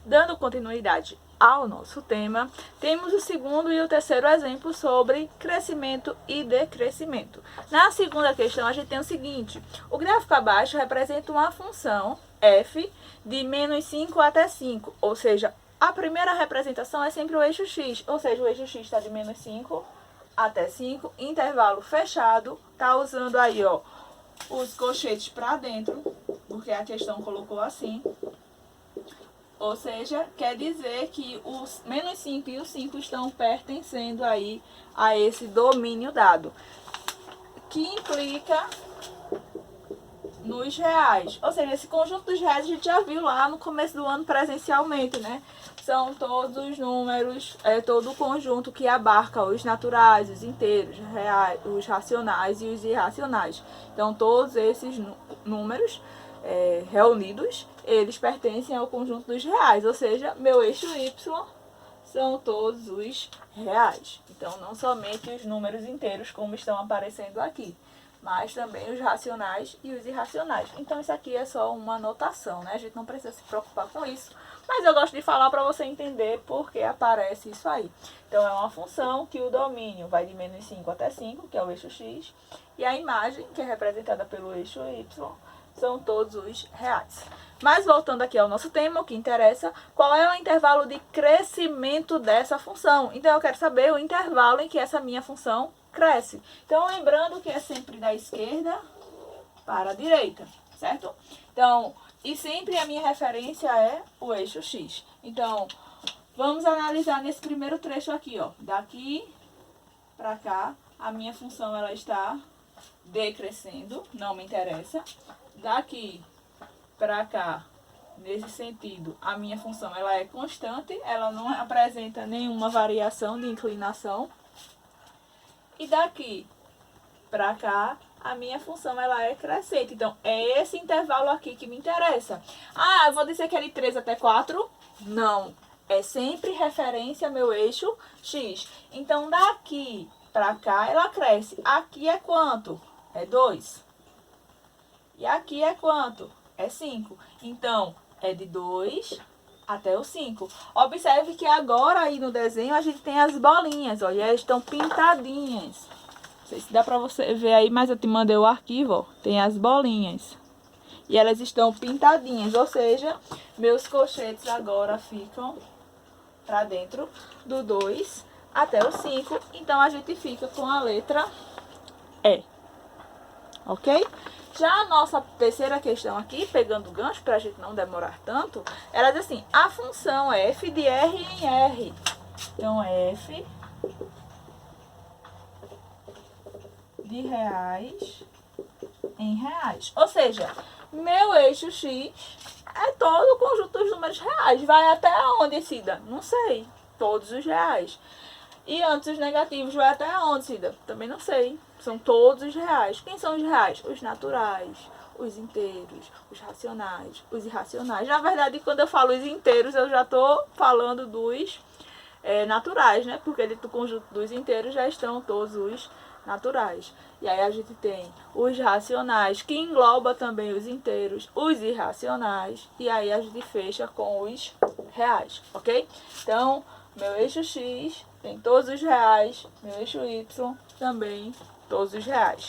Dando continuidade ao nosso tema, temos o segundo e o terceiro exemplo sobre crescimento e decrescimento. Na segunda questão, a gente tem o seguinte: o gráfico abaixo representa uma função f de menos 5 até 5, ou seja, a primeira representação é sempre o eixo x, ou seja, o eixo x está de menos 5 até 5, intervalo fechado, tá usando aí, ó, os colchetes para dentro, porque a questão colocou assim. Ou seja, quer dizer que os menos 5 e os 5 estão pertencendo aí a esse domínio dado, que implica nos reais. Ou seja, esse conjunto dos reais a gente já viu lá no começo do ano presencialmente, né? São todos os números, todo o conjunto que abarca os naturais, os inteiros, reais, os racionais e os irracionais. Então, todos esses números reunidos, eles pertencem ao conjunto dos reais, ou seja, meu eixo y são todos os reais. Então, não somente os números inteiros, como estão aparecendo aqui, mas também os racionais e os irracionais. Então, isso aqui é só uma anotação, né? A gente não precisa se preocupar com isso, mas eu gosto de falar para você entender por que aparece isso aí. Então, é uma função que o domínio vai de menos 5 até 5, que é o eixo x, e a imagem, que é representada pelo eixo y, são todos os reais. Mas voltando aqui ao nosso tema, o que interessa, qual é o intervalo de crescimento dessa função? Então, eu quero saber o intervalo em que essa minha função cresce. Então, lembrando que é sempre da esquerda para a direita, certo? Então, e sempre a minha referência é o eixo x. Então, vamos analisar nesse primeiro trecho aqui, ó. Daqui para cá, a minha função ela está decrescendo, não me interessa. Daqui para cá, nesse sentido, a minha função ela é constante, ela não apresenta nenhuma variação de inclinação. E daqui para cá, a minha função ela é crescente. Então, é esse intervalo aqui que me interessa. Ah, eu vou dizer que é de 3 até 4? Não. É sempre referência ao meu eixo x. Então, daqui para cá, ela cresce. Aqui é quanto? É 2. E aqui é quanto? É 5. Então, é de 2 até o 5. Observe que agora aí no desenho a gente tem as bolinhas, ó, e elas estão pintadinhas. Não sei se dá pra você ver aí, mas eu te mandei o arquivo, ó. Tem as bolinhas. E elas estão pintadinhas, ou seja, meus colchetes agora ficam pra dentro do 2 até o 5. Então, a gente fica com a letra E. Ok? Já a nossa terceira questão aqui, pegando o gancho para a gente não demorar tanto, ela diz assim: a função f de r em r. Então, f de reais em reais. Ou seja, meu eixo x é todo o conjunto dos números reais. Vai até onde, Cida? Não sei. Todos os reais. E antes os negativos, vai até onde, Cida? Também não sei. São todos os reais. Quem são os reais? Os naturais, os inteiros, os racionais, os irracionais. Na verdade, quando eu falo os inteiros, eu já estou falando dos naturais, né? Porque dentro do conjunto dos inteiros já estão todos os naturais. E aí a gente tem os racionais, que engloba também os inteiros, os irracionais. E aí a gente fecha com os reais, ok? Então, meu eixo x tem todos os reais, meu eixo y também todos os reais.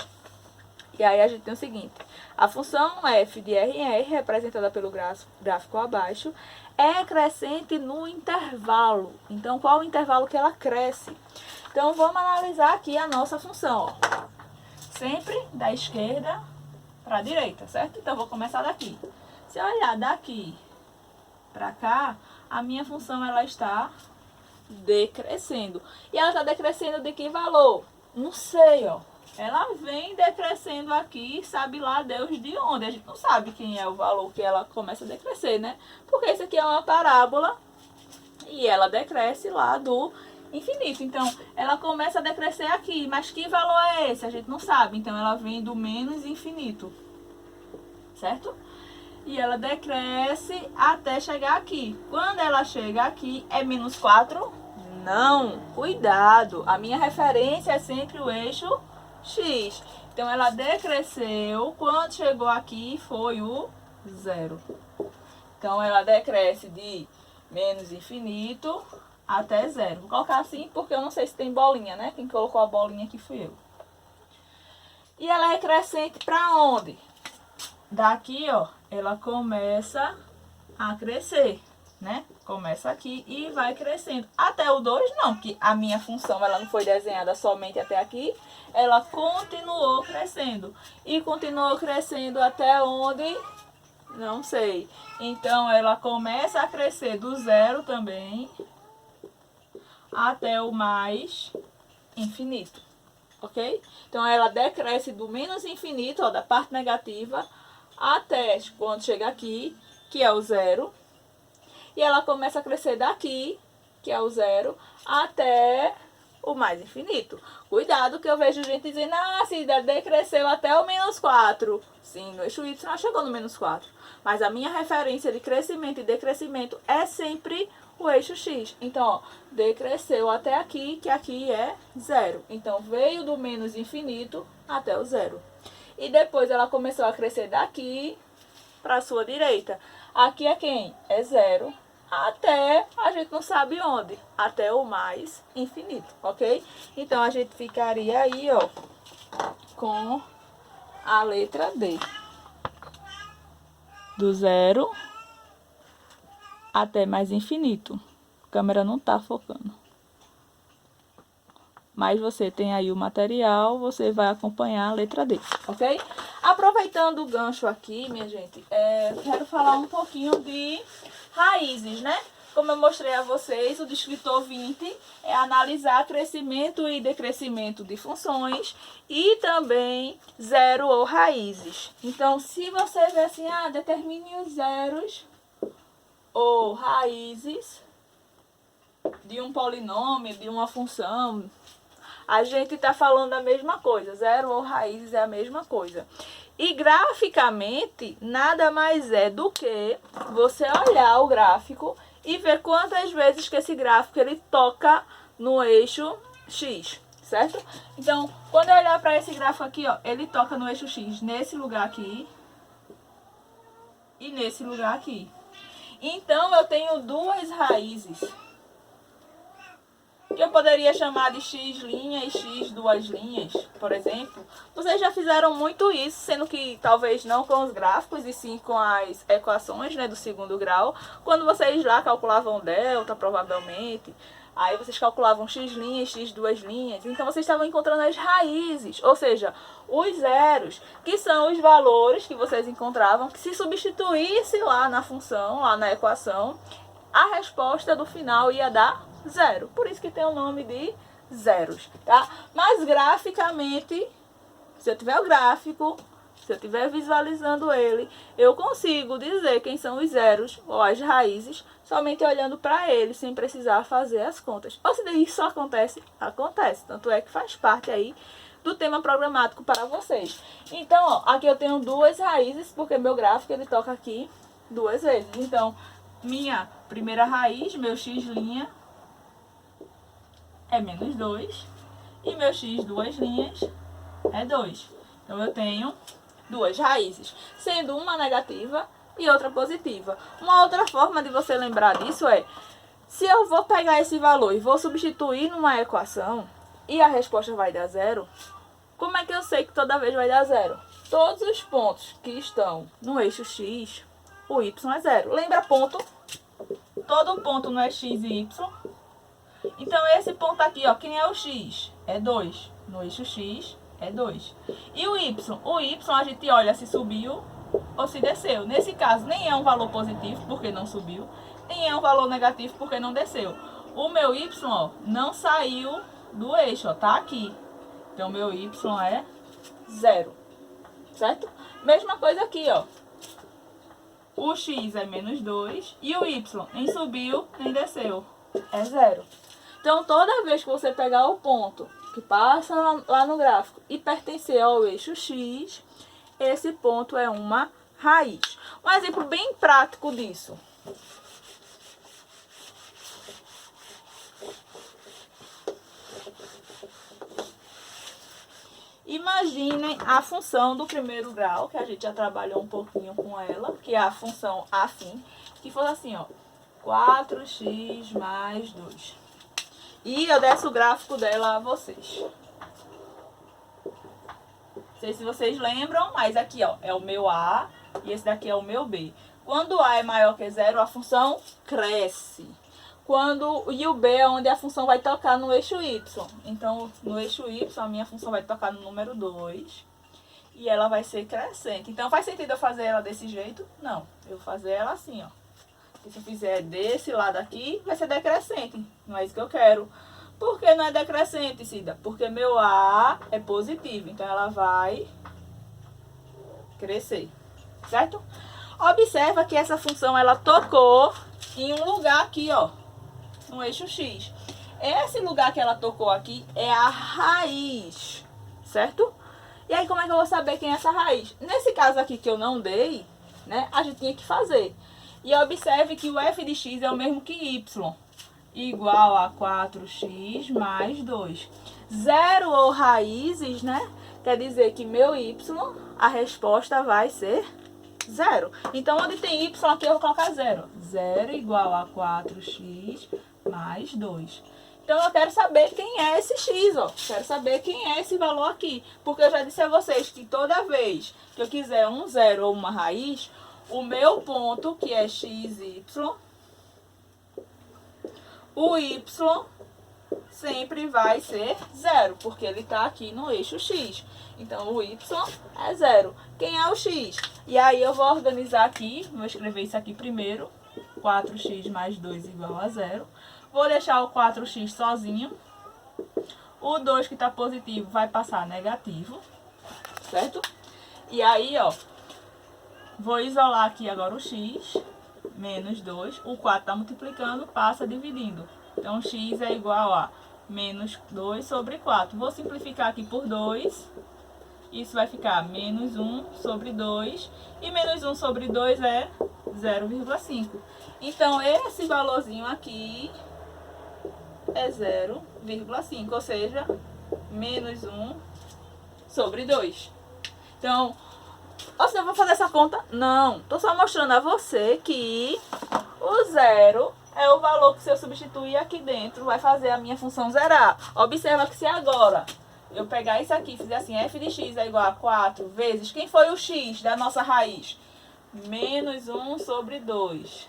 E aí a gente tem o seguinte: a função f de r em r, representada pelo gráfico abaixo, é crescente no intervalo. Então, qual o intervalo que ela cresce? Então, vamos analisar aqui a nossa função, ó. Sempre da esquerda para a direita, certo? Então, vou começar daqui. Se eu olhar daqui para cá, a minha função ela está decrescendo. E ela está decrescendo de que valor? Não sei, ó. Ela vem decrescendo aqui, sabe lá Deus de onde. A gente não sabe quem é o valor que ela começa a decrescer, né? Porque isso aqui é uma parábola e ela decresce lá do infinito. Então, ela começa a decrescer aqui. Mas que valor é esse? A gente não sabe. Então, ela vem do menos infinito. Certo? E ela decresce até chegar aqui. Quando ela chega aqui, é menos 4? Não. Cuidado. A minha referência é sempre o eixo x. Então, ela decresceu. Quando chegou aqui, foi o 0. Então, ela decresce de menos infinito até zero. Vou colocar assim porque eu não sei se tem bolinha, né? Quem colocou a bolinha aqui fui eu. E ela é crescente para onde? Daqui, ó, ela começa a crescer, né? Começa aqui e vai crescendo. Até o 2 não, porque a minha função ela não foi desenhada somente até aqui. Ela continuou crescendo. E continuou crescendo até onde? Não sei. Então, ela começa a crescer do zero também até o mais infinito, ok? Então, ela decresce do menos infinito, ó, da parte negativa, até quando chega aqui, que é o zero. E ela começa a crescer daqui, que é o zero, até o mais infinito. Cuidado que eu vejo gente dizendo, ah, se decresceu até o menos 4. Sim, no eixo Y ela chegou no menos 4. Mas a minha referência de crescimento e decrescimento é sempre o eixo X. Então, ó, decresceu até aqui, que aqui é zero. Então, veio do menos infinito até o zero. E depois ela começou a crescer daqui para a sua direita. Aqui é quem? É zero. Até a gente não sabe onde. Até o mais infinito, ok? Então, a gente ficaria aí, ó, com a letra D. Do zero até mais infinito. A câmera não tá focando. Mas você tem aí o material, você vai acompanhar a letra D, ok? Aproveitando o gancho aqui, minha gente, quero falar um pouquinho de raízes, né? Como eu mostrei a vocês, o descritor 20 é analisar crescimento e decrescimento de funções e também zero ou raízes. Então, se você vê assim, determine os zeros ou raízes de um polinômio, de uma função, a gente está falando a mesma coisa. Zero ou raízes é a mesma coisa. E graficamente, nada mais é do que você olhar o gráfico e ver quantas vezes que esse gráfico ele toca no eixo X, certo? Então, quando eu olhar para esse gráfico aqui, ó, ele toca no eixo X nesse lugar aqui e nesse lugar aqui. Então, eu tenho duas raízes que eu poderia chamar de x' e x duas linhas, por exemplo. Vocês já fizeram muito isso, sendo que talvez não com os gráficos e sim com as equações, né, do segundo grau. Quando vocês lá calculavam delta, provavelmente, aí vocês calculavam x' e x duas linhas. Então vocês estavam encontrando as raízes, ou seja, os zeros, que são os valores que vocês encontravam, que se substituísse lá na função, lá na equação, a resposta do final ia dar zero. Por isso que tem o nome de zeros, tá? Mas graficamente, se eu tiver o gráfico, se eu estiver visualizando ele, eu consigo dizer quem são os zeros ou as raízes somente olhando para ele, sem precisar fazer as contas. Ou se isso acontece, acontece. Tanto é que faz parte aí do tema programático para vocês. Então, ó, aqui eu tenho duas raízes, porque meu gráfico ele toca aqui duas vezes. Então, minha primeira raiz, meu x' é menos 2 e meu x duas linhas é 2. Então, eu tenho duas raízes, sendo uma negativa e outra positiva. Uma outra forma de você lembrar disso é, se eu vou pegar esse valor e vou substituir numa equação e a resposta vai dar zero, como é que eu sei que toda vez vai dar zero? Todos os pontos que estão no eixo x, o y é zero. Lembra ponto? Todo ponto no eixo x e y. Então, esse ponto aqui, ó, quem é o x? É 2. No eixo x é 2. E o y? O y a gente olha se subiu ou se desceu. Nesse caso, nem é um valor positivo, porque não subiu. Nem é um valor negativo, porque não desceu. O meu y, ó, não saiu do eixo, ó, tá aqui. Então, meu y é 0. Certo? Mesma coisa aqui, ó. O x é menos 2 e o y nem subiu, nem desceu. É 0. Então, toda vez que você pegar o ponto que passa lá no gráfico e pertencer ao eixo X, esse ponto é uma raiz. Um exemplo bem prático disso. Imaginem a função do primeiro grau, que a gente já trabalhou um pouquinho com ela, que é a função afim, que fosse assim, ó. 4x mais 2. E eu desço o gráfico dela a vocês. Não sei se vocês lembram, mas aqui, ó, é o meu A e esse daqui é o meu B. Quando A é maior que 0, a função cresce. E o B é onde a função vai tocar no eixo Y. Então, no eixo Y, a minha função vai tocar no número 2. E ela vai ser crescente. Então, faz sentido eu fazer ela desse jeito? Não. Eu vou fazer ela assim, ó. E se eu fizer desse lado aqui, vai ser decrescente. Não é isso que eu quero. Por que não é decrescente, Cida? Porque meu A é positivo. Então, ela vai crescer. Certo? Observa que essa função, ela tocou em um lugar aqui, ó. No eixo X. Esse lugar que ela tocou aqui é a raiz. Certo? E aí, como é que eu vou saber quem é essa raiz? Nesse caso aqui que eu não dei, né? A gente tinha que fazer. E observe que o f de x é o mesmo que y. Igual a 4x mais 2. Zero ou raízes, né? Quer dizer que meu y, a resposta vai ser 0. Então, onde tem y aqui, eu vou colocar 0. 0 igual a 4x mais 2. Então, eu quero saber quem é esse x, ó. Quero saber quem é esse valor aqui. Porque eu já disse a vocês que toda vez que eu quiser um zero ou uma raiz, o meu ponto, que é xy, o y sempre vai ser 0, porque ele está aqui no eixo x. Então, o y é 0. Quem é o x? E aí, eu vou organizar aqui, vou escrever isso aqui primeiro. 4x mais 2 igual a 0. Vou deixar o 4x sozinho. O 2 que está positivo vai passar negativo, certo? E aí, ó, vou isolar aqui agora o x, menos 2. O 4 está multiplicando, passa dividindo. Então, x é igual a menos 2 sobre 4. Vou simplificar aqui por 2. Isso vai ficar menos 1 sobre 2. E menos 1 sobre 2 é 0,5. Então, esse valorzinho aqui é 0,5. Ou seja, menos 1 sobre 2. Então, eu vou fazer essa conta? Não. Estou só mostrando a você que o 0 é o valor que, se eu substituir aqui dentro, vai fazer a minha função zerar. Observa que se agora eu pegar isso aqui e fizer assim, f de x é igual a 4 vezes, quem foi o x da nossa raiz? Menos 1 sobre 2,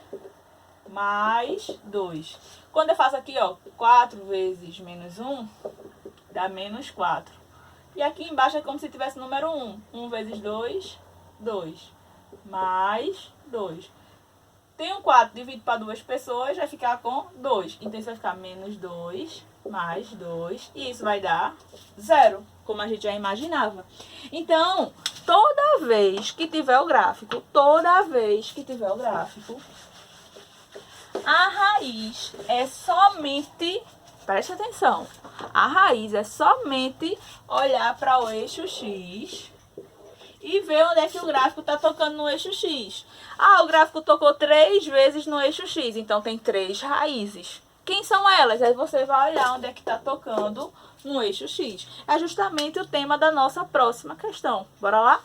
mais 2. Quando eu faço aqui, ó, 4 vezes menos 1, dá menos 4. E aqui embaixo é como se tivesse o número 1. 1 vezes 2, 2. Mais 2. Tem um 4 dividido para duas pessoas, vai ficar com 2. Então, isso vai ficar menos 2, mais 2. E isso vai dar 0, como a gente já imaginava. Então, toda vez que tiver o gráfico, a raiz é somente, preste atenção, a raiz é somente olhar para o eixo X e ver onde é que o gráfico está tocando no eixo X. Ah, o gráfico tocou 3 vezes no eixo X, então tem 3 raízes. Quem são elas? Aí você vai olhar onde é que está tocando no eixo X. É justamente o tema da nossa próxima questão. Bora lá?